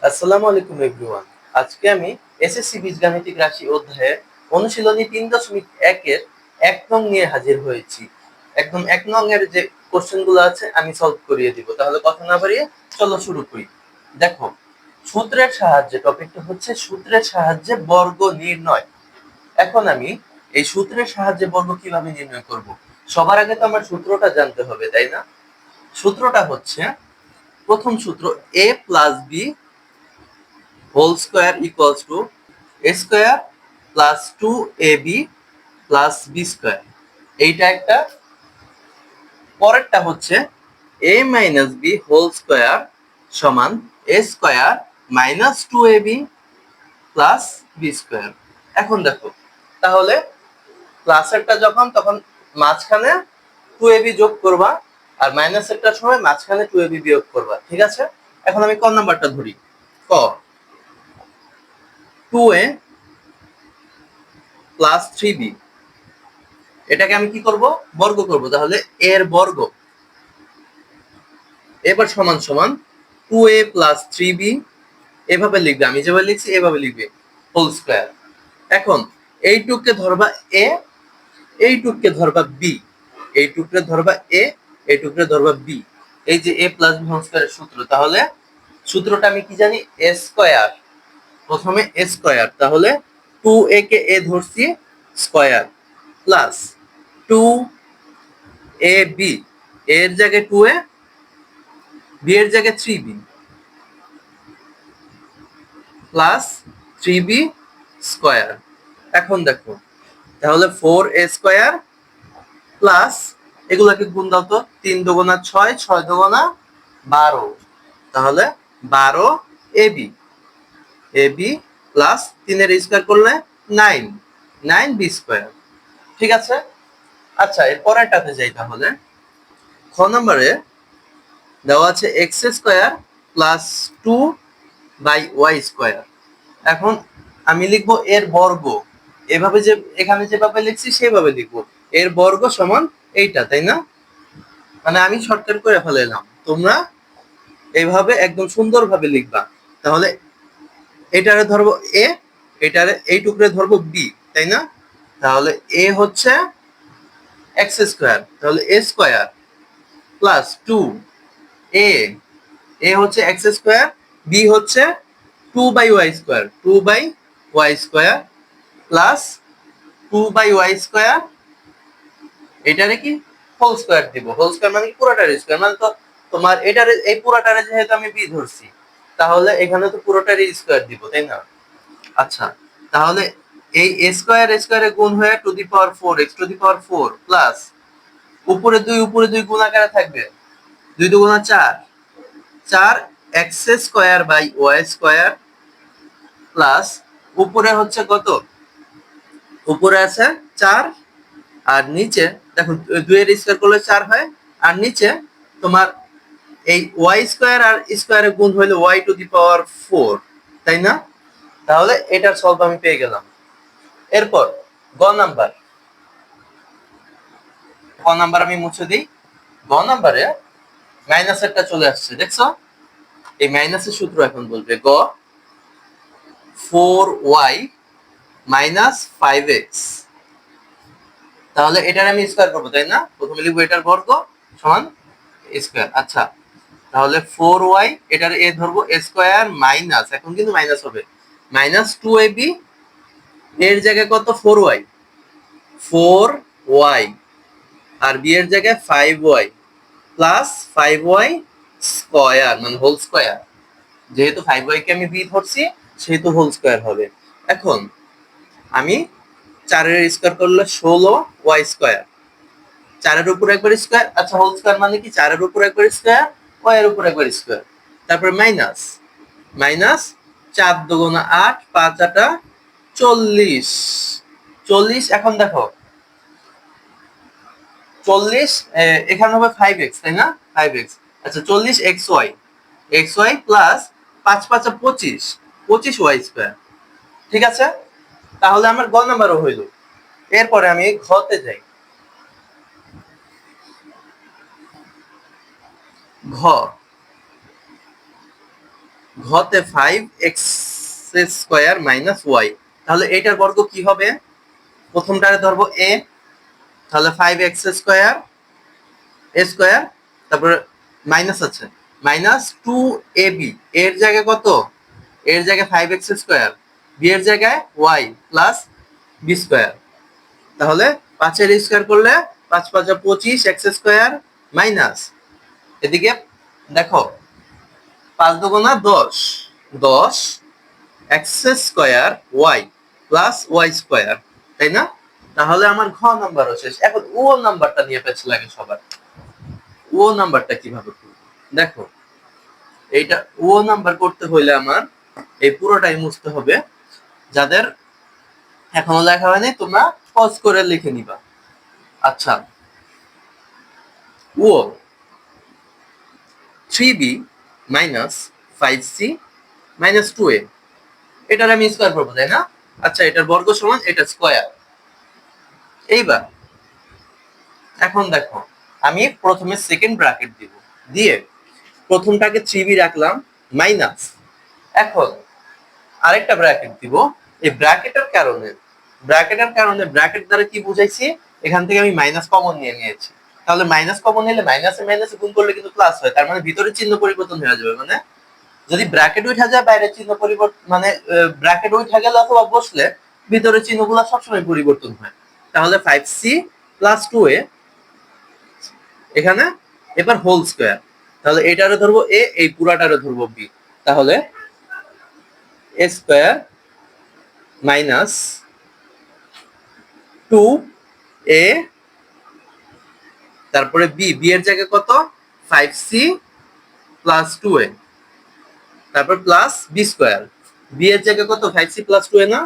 আসসালামু আলাইকুম এভরিওয়ান। আজকে আমি এসএসসি বীজগাণিতিক রাশি অধ্যায়ে অনুশীলনী 3.1 এর 1 নং নিয়ে হাজির হয়েছি। একদম 1 নং এর যে কোশ্চেনগুলো আছে আমি সলভ করিয়ে দিব। তাহলে কথা না বাড়িয়ে চলো শুরু করি। দেখো, সূত্রের সাহায্যে, টপিকটা হচ্ছে সূত্রের সাহায্যে বর্গ নির্ণয়। এখন আমি এই সূত্রের সাহায্যে বর্গ কিভাবে নির্ণয় করব? সবার আগে তো আমার সূত্রটা জানতে হবে, তাই না? সূত্রটা হচ্ছে, প্রথম সূত্র a plus B whole square equals to A square plus 2ab plus B square. এইটা একটা। পরেরটা হচ্ছে a minus B whole square সমান A square minus 2ab plus B square. এখন দেখো, তাহলে প্লাসেরটা যখন, তখন মাঝখানে 2ab যোগ করবা, আর মাইনাসেরটার সময় মাঝখানে 2ab বিয়োগ করবা। ঠিক আছে? এখন আমি ক নাম্বারটা ধরি। ক 2a প্লাস 3b, এটাকে আমি কি করব? বর্গ করব। তাহলে এর বর্গ, এবার সমান সমান 2a প্লাস 3b, এভাবে লিখবে, আমি যেভাবে লিখছি এভাবে লিখবে, হোল স্কয়ার। এখন এইটুককে ধরবা এ, এইটুককে ধরবা বি, এইটুককে ধরবা এ, এইটুককে ধরবা বি। এই যে এ প্লাস বি হোল স্কয়ারের সূত্র। তাহলে সূত্রটা আমি কি জানি? এ স্কয়ার। প্রথমে এ স্কয়ার, তাহলে 2a কে এ ধরছি, স্কয়ার প্লাস 2ab, এর জায়গায় 2a, বি এর জায়গায় 3b প্লাস 3b স্কয়ার। এখন দেখো, তাহলে 4a স্কয়ার প্লাস, এগুলাকে গুণ দাও তো, 3 দুগুণা 6, 6 দুগুণা 12, তাহলে 12 ab, ab প্লাস 3 এর স্কয়ার করলে 9, 9b স্কয়ার। ঠিক আছে? আচ্ছা, এর পরেরটাতে যাই। তাহলে খ নম্বরে দেওয়া আছে x square plus 2 by y square. এখন আমি লিখবো এর বর্গ, এভাবে যে এখানে যেভাবে লিখছি সেভাবে লিখবো। এর বর্গ সমান এইটা, তাই না? মানে আমি শর্টকাট করে ফেলাম, তোমরা এইভাবে একদম সুন্দরভাবে লিখবা। তাহলে এটারে ধরবো এ, এটারে এই টুকরে ধরবো বি, তাই না? তাহলে এ হচ্ছে এক্স স্কয়ার, তাহলে এ স্কয়ার প্লাস 2 এ, এ হচ্ছে এক্স স্কয়ার, বি হচ্ছে 2 by y square, 2 by y square plus 2 by y square, এটারে কি হোল স্কয়ার দিব। হোল স্কয়ার মানে কি? পুরোটার স্কয়ার। মানে তো তোমার এটারে, এই পুরোটারে যেহেতু আমি বি ধরছি, তাহলে এখানে তো পুরোটারই স্কয়ার দিব, তাই না? আচ্ছা, তাহলে এই এ স্কয়ার স্কয়ারে গুণ হয়ে to the power 4 x to the power 4 plus উপরে 2, উপরে 2 গুণ আকারে থাকবে, 2 দুগুণা 4, 4 x square by y square plus উপরে হচ্ছে কত? উপরে আছে 4, আর নিচে দেখো 2 এর স্কয়ার করলে 4 হয়, আর নিচে তোমার এই ওয়াই স্কয়ার আর স্কয়ারে গুণ হইলে ওয়াই টু দি পাওয়ার 4, তাই না? তাহলে এটার সলভ আমি পেয়ে গেলাম। এরপর গ নাম্বার, গ নাম্বার আমি মুছে দিই। গ নাম্বারে মাইনাসেরটা চলে আসছে, দেখছো? এই মাইনাসের সূত্র এখন বলবে। গ 4y মাইনাস 5x, তাহলে এটার আমি স্কয়ার করবো, তাই না? প্রথমে লিখবো এটার বর্গ সমান স্কয়ার। আচ্ছা, তাহলে 4y, এটার এ ধরবো এ স্কয়ার মাইনাস, এখন কিন্তু মাইনাস হবে, মাইনাস 2ab, এর জায়গায় কত? 4y, 4y, আর বি এর জায়গায় 5y প্লাস 5y স্কয়ার, মানে হোল স্কয়ার। যেহেতু 5y কে আমি বি ধরছি, সেহেতু হোল স্কয়ার হবে। এখন আমি 4 এর স্কয়ার করলে 16y স্কয়ার, 4 এর উপর একবার স্কয়ার। আচ্ছা, হোল স্কয়ার মানে কি? 4 এর উপর একবার স্কয়ার, y এর উপর একবার স্কয়ার, তারপর মাইনাস, মাইনাস 4 দুগুণা 8, 5 আটা 40, 40। এখন দেখো 40, এখানে হবে 5x, তাই না? 5x। আচ্ছা, 40 xy, xy plus 5 5 25, 25y square. ঠিক আছে? তাহলে আমার গ নাম্বারও হইল। এরপরে আমি ঘতে যাই। ঘ ঘতে 5x স্কয়ার মাইনাস ওয়াই, তাহলে এটার বর্গ কি হবে? প্রথমটারে ধরবো a, তাহলে 5x স্কয়ার এ স্কয়ার, তারপরে মাইনাস আছে মাইনাস 2ab, এর জায়গায় কত? এর জায়গায় 5x স্কয়ার, বি এর জায়গায় ওয়াই প্লাস বি স্কয়ার। তাহলে 5 এর স্কয়ার করলে 5 5 25 এক্স স্কয়ার মাইনাস, এদিকে দেখো 5 দুগুণা 10, 10 x square y plus y square, তাই না? তাহলে আমার ঘ নাম্বারও শেষ। এখন ও নাম্বারটা নিয়ে পেছ লাগে সবার। ও নাম্বারটা কিভাবে করব? দেখো, এইটা ও নাম্বার করতে হইলে আমার এই পুরোটাই মুছতে হবে। যাদের এখনো লেখা হয়নি তোমরা পজ করে লিখে নিবা। আচ্ছা, ও 3b minus 5c minus 2a, এটার আমি স্কয়ার করবো, তাই না? আচ্ছা, এটার বর্গ সমান এটা স্কয়ার। এইবার এখন দেখো, আমি প্রথমে সেকেন্ড ব্র্যাকেট দিব, দিয়ে প্রথমটাকে 3b রাখলাম মাইনাস, এখন আরেকটা ব্র্যাকেট দিব। এই ব্র্যাকেটের কারণে ব্র্যাকেট দ্বারা কি বুঝাইছি, এখান থেকে আমি মাইনাস কমন নিয়ে নিয়েছি। তাহলে মাইনাস কমন নিলে মাইনাসে মাইনাসে গুণ করলে কিন্তু প্লাস হয়, তার মানে ভিতরে চিহ্ন পরিবর্তন হয়ে যাবে। মানে যদি ব্র্যাকেট উঠা যায় বাইরে চিহ্ন পরিবর্তন, মানে ব্র্যাকেট উঠা গেলে অথবা বসলে ভিতরে চিহ্নগুলো সবসময় পরিবর্তন হয়। তাহলে 5c প্লাস 2a, এখানে এবার হোল স্কয়ার, তাহলে এটারে ধরবো a, এই পুরাটারে ধরবো b, তাহলে a স্কয়ার মাইনাস 2a, তারপরে b, এর জায়গায় কত? 5c প্লাস 2a, তারপর প্লাস b স্কয়ার, b এর জায়গায় কত? 5c প্লাস 2a না?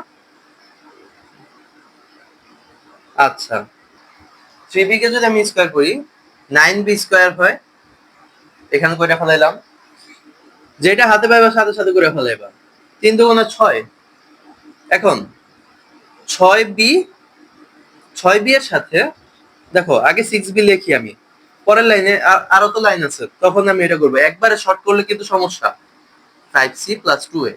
আচ্ছা, 3b কে যদি আমি স্কয়ার করি 9b স্কয়ার হয়, এখানে কয়টা ফেলাইলাম, যেটা হাতে পাইবা সাথে সাথে করে ফেলাইবা। 3 দুগুণা 6, এখন 6b এর সাথে দেখো আগে 6b লিখি আমি, পরের লাইনে আরো তো লাইন আছে, তখন আমি এটা করবো। একবারে শর্ট করলে কিন্তু সমস্যা। 5c প্লাস 2a,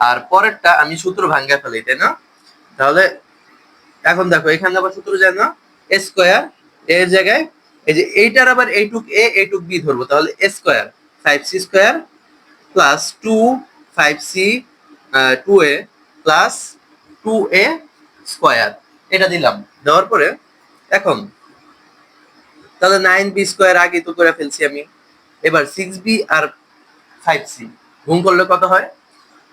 আর পরেরটা আমি সূত্র ভাঙ্গা ফেলি, তাই না? তাহলে এখন দেখো, এখানে আবার সূত্র যায় না, এ স্কয়ার এর জায়গায় এই যে এইটার আবার এইটুক এ এইটুক বি ধরবো, তাহলে A square 5c square plus 5c 2a plus 2a square, এটা দিলাম। দেওয়ার পরে এখন তাহলে 9b স্কয়ার আগে তো করে ফেলছি আমি। এবার 6b আর 5c গুণ করলে কত হয়?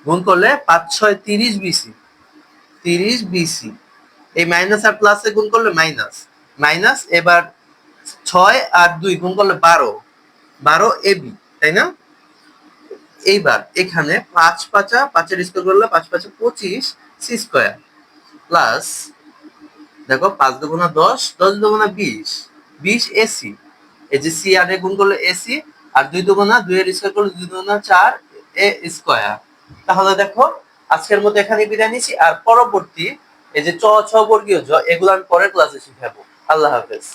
গুণ করলে 5 6 30 বিসি, 30 বিসি। এই মাইনাস আর প্লাসে গুণ করলে মাইনাস মাইনাস, এবার 6 আর 2 গুণ করলে 12, 12 এবি, তাই না? এইবার এখানে 5 5 5 এর স্কয়ার করলে 5 5 25 সি স্কয়ার প্লাস, দেখো 5 দুগুণা 10, 10 দুগুণা 20, 20 এসি, এই যে সি আর এ গুণ করলে এসি, আর 2 দুগুণা 2 এর স্কয়ার করলে 2 দুগুণা 4 এ স্কয়ার। তাহলে দেখো, আজকের মতো এখানে বিদায় নিচ্ছি, আর পরবর্তী এই যে চ ছ বর্গীয় জ, এগুলো আমি পরের ক্লাসে শিখাবো। আল্লাহ হাফেজ।